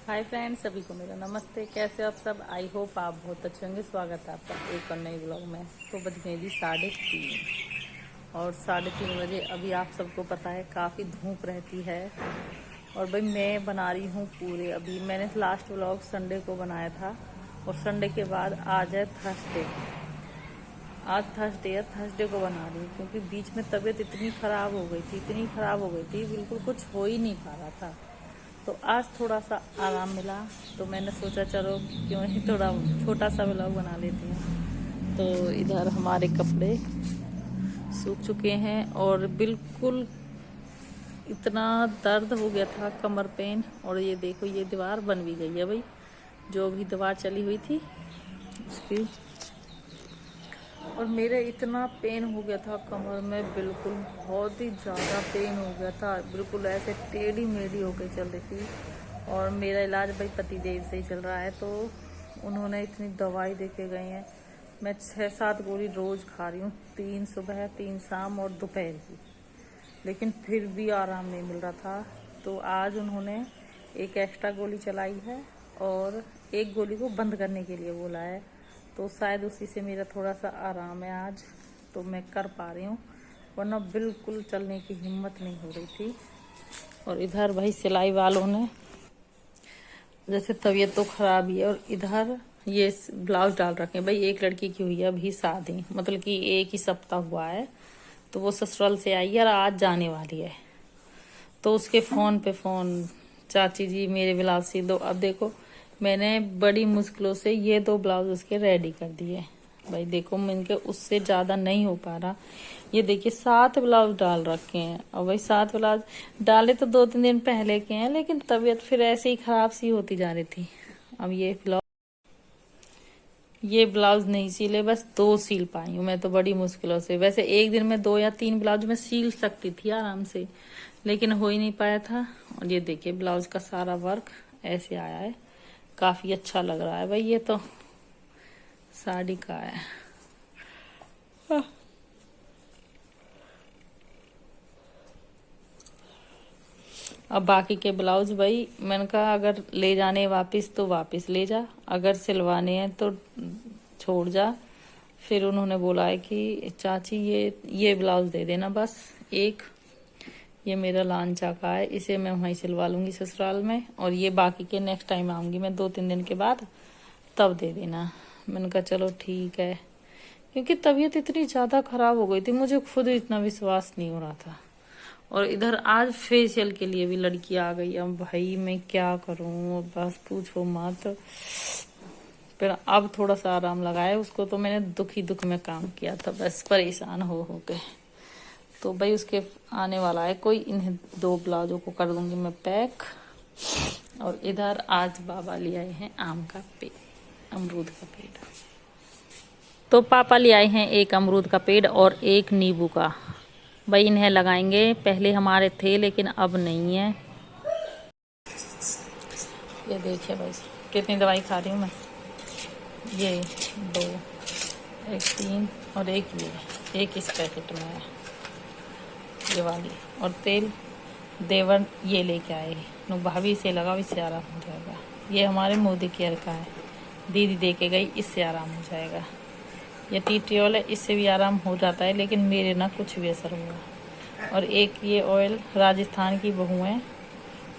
Hi friends, सभी को मेरा नमस्ते। कैसे हो आप सब? आई होप आप बहुत अच्छे होंगे। स्वागत है आपका एक और नए ब्लॉग में। तो बज गई थी 3:30 और 3:30 बजे अभी आप सबको पता है काफ़ी धूप रहती है। और भाई मैं बना रही हूँ पूरे। अभी मैंने लास्ट ब्लॉग संडे को बनाया था और संडे के बाद आज है थर्सडे। आज थर्सडे है, थर्सडे को बना रही हूँ क्योंकि बीच में तबीयत इतनी ख़राब हो गई थी, बिल्कुल कुछ हो ही नहीं पा रहा था। तो आज थोड़ा सा आराम मिला तो मैंने सोचा चलो क्यों ही थोड़ा छोटा सा व्लॉग बना लेती हूँ। तो इधर हमारे कपड़े सूख चुके हैं और बिल्कुल इतना दर्द हो गया था, कमर पेन। और ये देखो, ये दीवार बन भी गई है भाई, जो भी दीवार चली हुई थी उसकी। और मेरे इतना पेन हो गया था कमर में, बिल्कुल बहुत ही ज़्यादा पेन हो गया था, बिल्कुल ऐसे टेढ़ी मेढ़ी होकर चल रही थी। और मेरा इलाज भाई पतिदेव से ही चल रहा है, तो उन्होंने इतनी दवाई दे के गए हैं। मैं 6-7 गोली रोज़ खा रही हूँ, 3 सुबह 3 शाम और दोपहर की, लेकिन फिर भी आराम नहीं मिल रहा था। तो आज उन्होंने एक एक्स्ट्रा गोली चलाई है और एक गोली को बंद करने के लिए बोला है, तो शायद उसी से मेरा थोड़ा सा आराम है आज, तो मैं कर पा रही हूँ, वरना बिल्कुल चलने की हिम्मत नहीं हो रही थी। और इधर भाई सिलाई वालों ने जैसे तबीयत तो खराब ही है, और इधर ये ब्लाउज डाल रखे हैं। भाई एक लड़की की हुई है अभी शादी, मतलब कि एक ही सप्ताह हुआ है, तो वो ससुराल से आई है और आज जाने वाली है। तो उसके फोन पे फोन, चाची जी मेरे ब्लाउज सी दो। अब देखो मैंने बड़ी मुश्किलों से ये 2 ब्लाउज उसके रेडी कर दिए। भाई देखो इनके उससे ज्यादा नहीं हो पा रहा। ये देखिए 7 ब्लाउज डाल रखे हैं, और भाई 7 ब्लाउज डाले तो 2-3 दिन पहले के हैं, लेकिन तबीयत फिर ऐसे ही खराब सी होती जा रही थी। अब ये ब्लाउज नहीं सिले, बस 2 सील पाई हूँ मैं तो बड़ी मुश्किलों से। वैसे एक दिन में 2 या 3 ब्लाउज में सील सकती थी आराम से, लेकिन हो ही नहीं पाया था। और ये देखिए ब्लाउज का सारा वर्क ऐसे आया है, काफी अच्छा लग रहा है भाई। ये तो साड़ी का है। अब बाकी के ब्लाउज भाई मैंने कहा अगर ले जाने वापस तो वापस ले जा, अगर सिलवाने हैं तो छोड़ जा। फिर उन्होंने बोला है कि चाची ये ब्लाउज दे देना बस एक, ये मेरा लांचा का है, इसे मैं वहीं सिलवा लूंगी ससुराल में, और ये बाकी के नेक्स्ट टाइम आऊंगी मैं 2-3 दिन के बाद, तब दे देना। मैंने कहा चलो ठीक है, क्योंकि तबीयत इतनी ज्यादा खराब हो गई थी, मुझे खुद इतना विश्वास नहीं हो रहा था। और इधर आज फेशियल के लिए भी लड़की आ गई। अब भाई मैं क्या करूं, बस पूछो मत। फिर अब थोड़ा सा आराम लगाया उसको, तो मैंने दुख ही दुख में काम किया था, बस परेशान हो के। तो भाई उसके आने वाला है कोई, इन्हें 2 ब्लाउजों को कर दूंगी मैं पैक। और इधर आज बाबा ले आए हैं आम का पेड़, अमरूद का पेड़। तो पापा ले आए हैं एक अमरूद का पेड़ और एक नींबू का। भाई इन्हें लगाएंगे, पहले हमारे थे लेकिन अब नहीं है। ये देखिए भाई कितनी दवाई खा रही हूँ मैं। ये 2, एक 3 और एक इस पैकेट में है, ये वाली। और तेल देवर ये लेके आए, नु भाभी से लगाओ, इससे आराम हो जाएगा। ये हमारे मोदी केयर का है, दीदी दे के गई, इससे आराम हो जाएगा। ये टी ट्रियोल है, इससे भी आराम हो जाता है, लेकिन मेरे ना कुछ भी असर हुआ। और एक ये ऑयल राजस्थान की बहू है,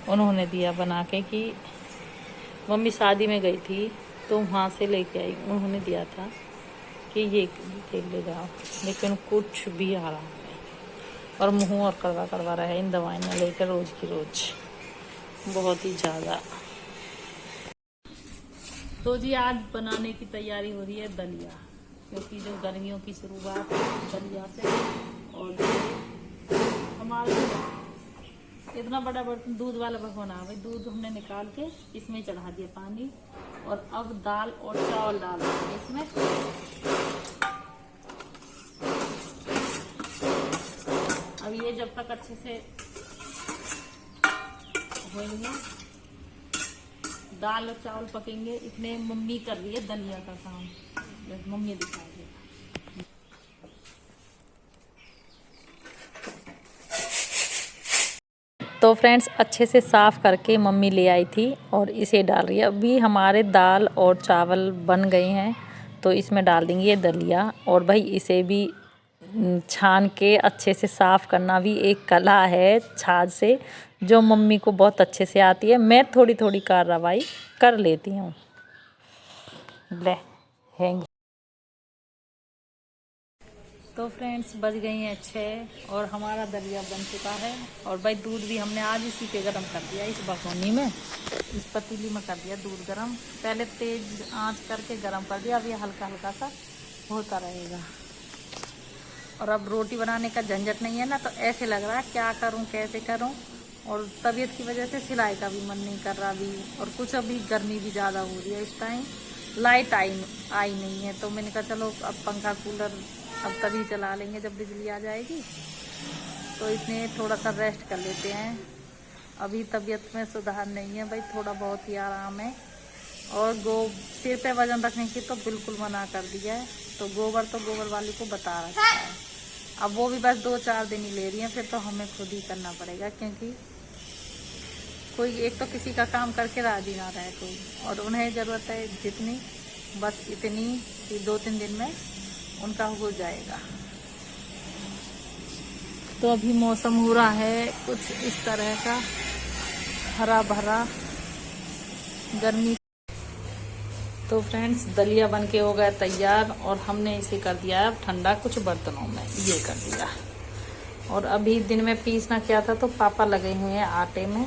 उन्होंने दिया बना के, कि मम्मी शादी में गई थी तो वहाँ से लेके आई, उन्होंने दिया था कि ये तेल ले जाओ, लेकिन कुछ भी आराम नहीं। और मुँह और कड़वा कड़वा रहा है इन दवाइयाँ लेकर रोज की रोज, बहुत ही ज़्यादा। तो जी आज बनाने की तैयारी हो रही है दलिया, क्योंकि जो गर्मियों की शुरुआत है दलिया से। और हमारे इतना बड़ा बर्तन दूध वाला भगोना है भाई, दूध हमने निकाल के इसमें चढ़ा दिया पानी, और अब दाल और चावल डाल देंगे इसमें। अब ये जब तक अच्छे से होंगे, दाल और चावल पकेंगे, इतने मम्मी कर रही है दलिया का काम, मम्मी दिखाएगी। तो तो फ्रेंड्स अच्छे से साफ़ करके मम्मी ले आई थी और इसे डाल रही है। अभी हमारे दाल और चावल बन गए हैं तो इसमें डाल देंगे ये दलिया। और भाई इसे भी छान के अच्छे से साफ़ करना भी एक कला है छाछ से, जो मम्मी को बहुत अच्छे से आती है। मैं थोड़ी थोड़ी कार्रवाई कर लेती हूँ। ले हैंगी। तो फ्रेंड्स बज गई हैं 6 और हमारा दलिया बन चुका है। और भाई दूध भी हमने आज इसी पे गरम कर दिया, इस भगोनी में, इस पतीली में कर दिया दूध गरम। पहले तेज आंच करके गरम कर दिया, अब ये हल्का हल्का सा होता रहेगा। और अब रोटी बनाने का झंझट नहीं है ना, तो ऐसे लग रहा है क्या करूं कैसे करूं। और तबीयत की वजह से सिलाई का भी मन नहीं कर रहा अभी। और कुछ अभी गर्मी भी ज़्यादा हो रही है इस टाइम, लाइट आई नहीं है, तो मैंने कहा चलो अब पंखा कूलर अब तभी चला लेंगे जब बिजली आ जाएगी। तो इसमें थोड़ा सा रेस्ट कर लेते हैं। अभी तबीयत में सुधार नहीं है भाई, थोड़ा बहुत ही आराम है। और सिर पे वजन रखने की तो बिल्कुल मना कर दिया है, तो गोबर वाली को बता रखा है। अब वो भी बस 2-4 दिन ही ले रही हैं, फिर तो हमें खुद ही करना पड़ेगा, क्योंकि कोई एक तो किसी का काम करके राजी ना रहे कोई। और उन्हें ज़रूरत है जितनी, बस इतनी कि 2-3 दिन में उनका हो जाएगा। तो अभी मौसम हो रहा है कुछ इस तरह का, हरा भरा, गर्मी। तो फ्रेंड्स दलिया बन के हो गया तैयार और हमने इसे कर दिया है अब ठंडा कुछ बर्तनों में, ये कर दिया। और अभी दिन में पीसना क्या था, तो पापा लगे हुए हैं आटे में,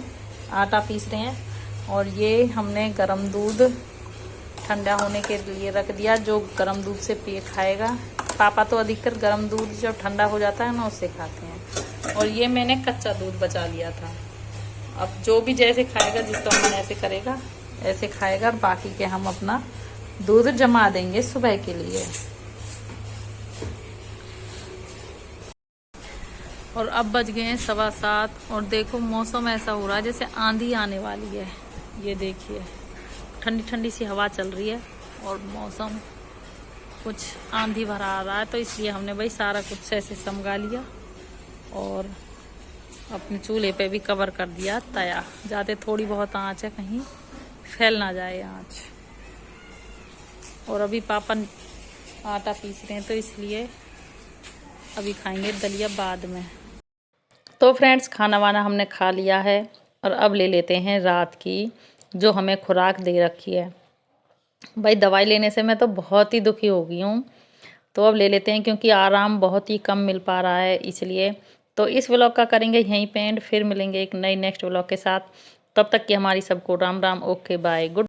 आटा पीस रहे हैं। और ये हमने गरम दूध ठंडा होने के लिए रख दिया, जो गरम दूध से पिए खाएगा। पापा तो अधिकतर गरम दूध जब ठंडा हो जाता है ना उससे खाते हैं। और ये मैंने कच्चा दूध बचा लिया था। अब जो भी जैसे खाएगा, जिसका मन ऐसे करेगा ऐसे खाएगा। बाकी के हम अपना दूध जमा देंगे सुबह के लिए। और अब बज गए हैं 7:15 और देखो मौसम ऐसा हो रहा है जैसे आंधी आने वाली है। ये देखिए ठंडी ठंडी सी हवा चल रही है और मौसम कुछ आंधी भरा आ रहा है, तो इसलिए हमने भाई सारा कुछ ऐसे समगा लिया और अपने चूल्हे पे भी कवर कर दिया तया, जाते थोड़ी बहुत आंच है, कहीं फैल ना जाए आंच। और अभी पापा आटा पीस रहे हैं, तो इसलिए अभी खाएंगे दलिया बाद में। तो फ्रेंड्स खाना वाना हमने खा लिया है और अब ले लेते हैं रात की जो हमें खुराक दे रखी है। भाई दवाई लेने से मैं तो बहुत ही दुखी हो गई हूँ, तो अब ले लेते हैं क्योंकि आराम बहुत ही कम मिल पा रहा है इसलिए। तो इस व्लॉग का करेंगे यहीं पे एंड, फिर मिलेंगे एक नई नेक्स्ट व्लॉग के साथ। तब तक कि हमारी सबको Ram Ram, okay bye, good.